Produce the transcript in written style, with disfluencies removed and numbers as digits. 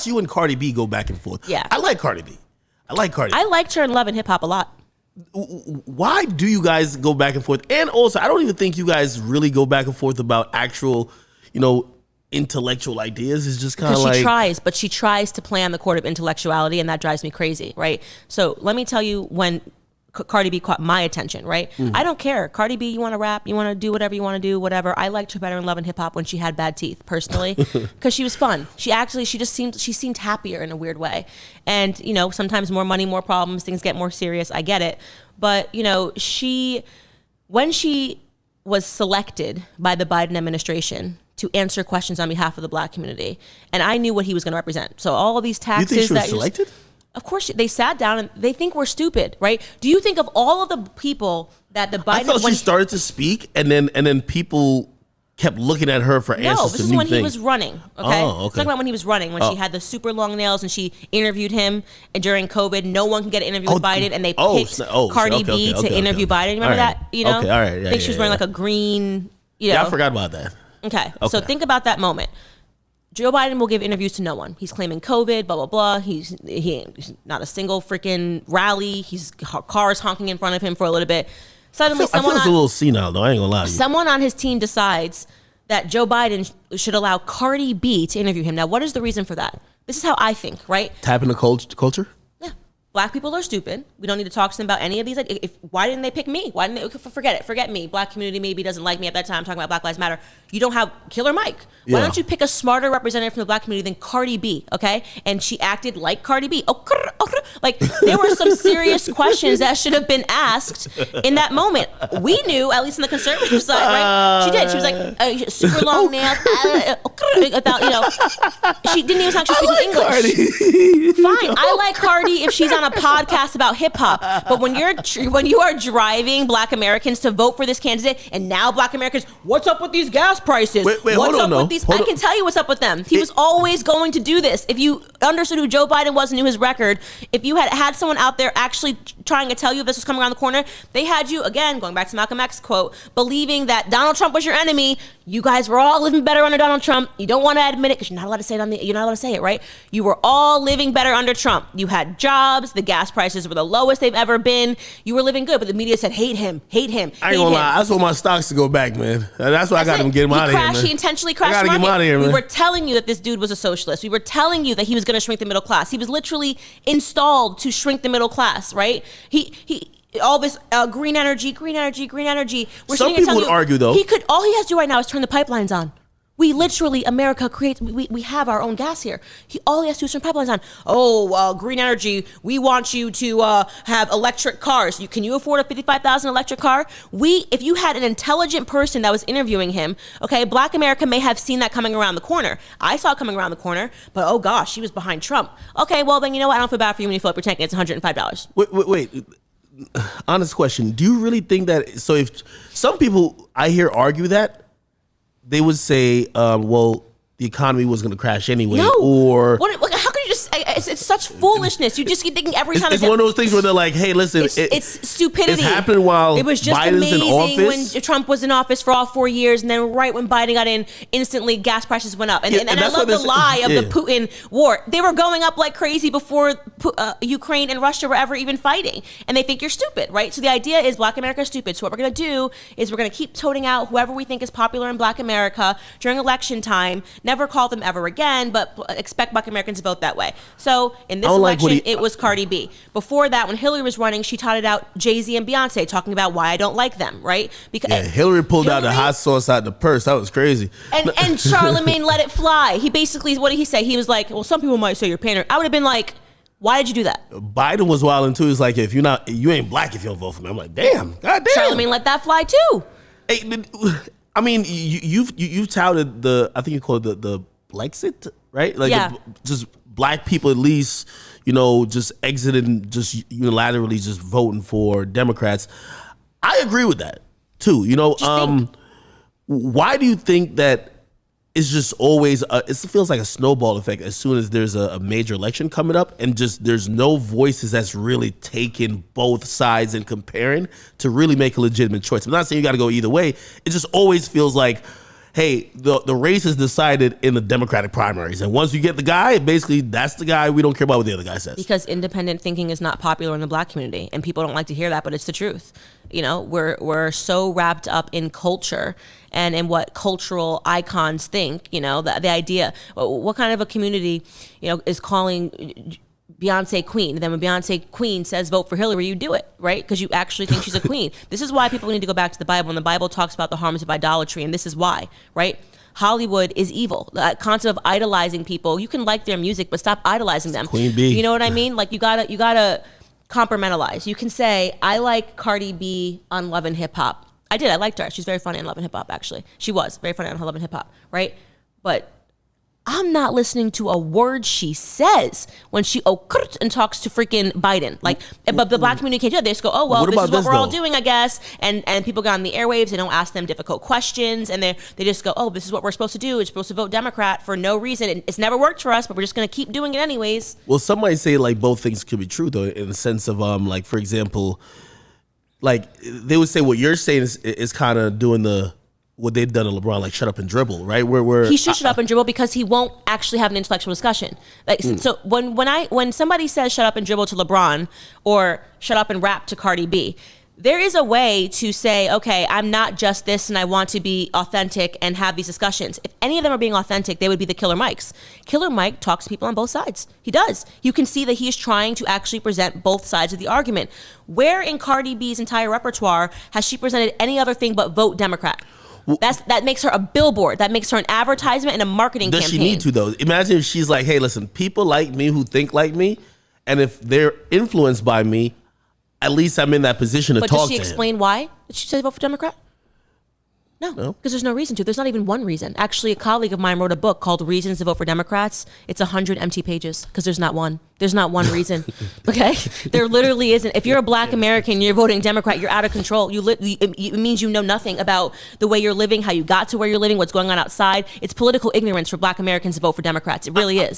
watch you and Cardi B go back and forth. Yeah. I like Cardi B. I liked her in Love and Hip Hop a lot. Why do you guys go back and forth? And also, I don't even think you guys really go back and forth about actual, intellectual ideas. It's just kind of like... She tries to play on the court of intellectuality, and that drives me crazy, right? So let me tell you when Cardi B caught my attention, right? Mm-hmm. I don't care. Cardi B, you want to rap, you want to do whatever you want to do, whatever. I liked her better in Love and Hip Hop when she had bad teeth, personally, because she was fun. She seemed happier in a weird way. And, sometimes more money, more problems, things get more serious. I get it. But, when she was selected by the Biden administration to answer questions on behalf of the Black community, and I knew what he was going to represent. So all of these taxes... You think she was selected? Of course, they sat down and they think we're stupid, right? Do you think of all of the people that the Biden... I thought she started to speak and then people kept looking at her for answers to new things. No, this is when he was running, okay? Oh, okay. Talking about when he was running, when she had the super long nails and she interviewed him during COVID. No one can get an interview with Biden, and they picked Cardi B to interview Biden. You remember that? Okay, all right. Yeah, I think she was wearing like a green... Yeah, I forgot about that. Okay, so think about that moment. Joe Biden will give interviews to no one. He's claiming COVID, blah, blah, blah. He's not a single freaking rally. He's cars honking in front of him for a little bit. Suddenly, I feel it's a little senile, though. I ain't gonna lie to you. Someone on his team decides that Joe Biden should allow Cardi B to interview him. Now, what is the reason for that? This is how I think, right? Tapping the culture? Yeah. Black people are stupid. We don't need to talk to them about any of these. Why didn't they pick me? Why didn't they? Forget it. Forget me. Black community maybe doesn't like me at that time. I'm talking about Black Lives Matter. You don't have Killer Mike. Why don't you pick a smarter representative from the Black community than Cardi B? Okay, and she acted like Cardi B. Like there were some serious questions that should have been asked in that moment. We knew, at least in the conservative side, right? She did. She was like super long nails. She didn't even actually speak English. Cardi. Fine, I like Cardi if she's on a podcast about hip hop. But when you are driving Black Americans to vote for this candidate, and now Black Americans, what's up with these gas prices? Wait, what's hold on, up with these? I can tell you what's up with them. He was always going to do this. If you understood who Joe Biden was and knew his record, if you had someone out there actually trying to tell you this was coming around the corner, they had you, again, going back to Malcolm X quote, believing that Donald Trump was your enemy. You guys were all living better under Donald Trump. You don't want to admit it because you're not allowed to say it you're not allowed to say it, right? You were all living better under Trump. You had jobs. The gas prices were the lowest they've ever been. You were living good, but the media said, hate him. I ain't gonna lie. I just want my stocks to go back, man. That's why I got to get him out of here, man. He intentionally crashed the market. Get him out of here, man. We were telling you that this dude was a socialist. We were telling you that he was going to shrink the middle class. He was literally installed to shrink the middle class, right? He all this green energy. Some people would argue, though. All he has to do right now is turn the pipelines on. We literally, America creates, we have our own gas here. All he has to do is turn pipelines on. Green energy, we want you to have electric cars. Can you afford a $55,000 electric car? If you had an intelligent person that was interviewing him, okay, Black America may have seen that coming around the corner. I saw it coming around the corner, but oh gosh, she was behind Trump. Okay, well then, you know what? I don't feel bad for you when you fill up your tank and it's $105. Wait. Honest question. Do you really think that, so if some people I hear argue that, they would say, well, the economy was going to crash anyway. No. Or how could you just, it's such foolishness. You just keep thinking every time. It's one of those things where they're like, hey, listen. It's stupidity. It's happening while it was just Biden's in office. Amazing when Trump was in office for all 4 years. And then right when Biden got in, instantly gas prices went up. And I love the lie of the Putin war. They were going up like crazy before Ukraine and Russia were ever even fighting. And they think you're stupid, right? So the idea is Black America is stupid. So what we're going to do is we're going to keep toting out whoever we think is popular in Black America during election time. Never call them ever again, but expect Black Americans to vote that way. So in this election, it was Cardi B. Before that, when Hillary was running, she touted out Jay-Z and Beyonce, talking about why I don't like them, right? Because Hillary pulled out the hot sauce out the purse. That was crazy. And Charlemagne let it fly. He basically, what did he say? He was like, well, some people might say you're pandering. I would have been like, why did you do that? Biden was wilding too. He's like, you ain't Black if you don't vote for me. I'm like, damn, goddamn. Charlemagne let that fly too. Hey, I mean, you've touted I think you call it the Brexit, right? Like just Black people at least, just exiting, just unilaterally just voting for Democrats. I agree with that too. Why do you think that it's just always, it feels like a snowball effect as soon as there's a major election coming up and just there's no voices that's really taking both sides and comparing to really make a legitimate choice. I'm not saying you got to go either way. It just always feels like hey, the race is decided in the Democratic primaries, and once you get the guy, basically that's the guy. We don't care about what the other guy says. Because independent thinking is not popular in the Black community, and people don't like to hear that, but it's the truth. You know, we're so wrapped up in culture and in what cultural icons think. You know, the idea. What kind of a community, you know, is calling Beyonce queen? And then when Beyonce queen says vote for Hillary, you do it, right? Because you actually think she's a queen. This is why people need to go back to the Bible, and the Bible talks about the harms of idolatry, and this is why, right? Hollywood is evil. The concept of idolizing people, you can like their music, but stop idolizing them. Queen bee. You know what I mean? Like you gotta compartmentalize. You can say, I like Cardi B on Love and Hip Hop. I liked her. She's very funny on Love and Hip Hop, actually. She was very funny on Love and Hip Hop, right? But I'm not listening to a word she says when she and talks to freaking Biden. Like, but the Black community can't do that. They just go, oh, well, this is what we're all doing, I guess. And people get on the airwaves. They don't ask them difficult questions. And they just go, oh, this is what we're supposed to do. We're supposed to vote Democrat for no reason. And it's never worked for us, but we're just going to keep doing it anyways. Well, some might say, like, both things could be true, though, in the sense of, like, for example, like, they would say what you're saying is kind of doing what they've done to LeBron, like shut up and dribble, right? Where he should shut up and dribble because he won't actually have an intellectual discussion. Like, so when somebody says shut up and dribble to LeBron or shut up and rap to Cardi B, there is a way to say, okay, I'm not just this and I want to be authentic and have these discussions. If any of them are being authentic, they would be the Killer Mikes. Killer Mike talks to people on both sides. He does. You can see that he is trying to actually present both sides of the argument. Where in Cardi B's entire repertoire has she presented any other thing but vote Democrat? That makes her a billboard. That makes her an advertisement and a marketing campaign. Does she need to, though? Imagine if she's like, hey, listen, people like me who think like me, and if they're influenced by me, at least I'm in that position to talk to him. But does she explain why? Did she say vote for Democrat? No, because there's no reason to. There's not even one reason. Actually, a colleague of mine wrote a book called Reasons to Vote for Democrats. It's 100 empty pages because there's not one. There's not one reason. Okay? There literally isn't. If you're a Black American, you're voting Democrat, you're out of control. It means you know nothing about the way you're living, how you got to where you're living, what's going on outside. It's political ignorance for Black Americans to vote for Democrats. It really is.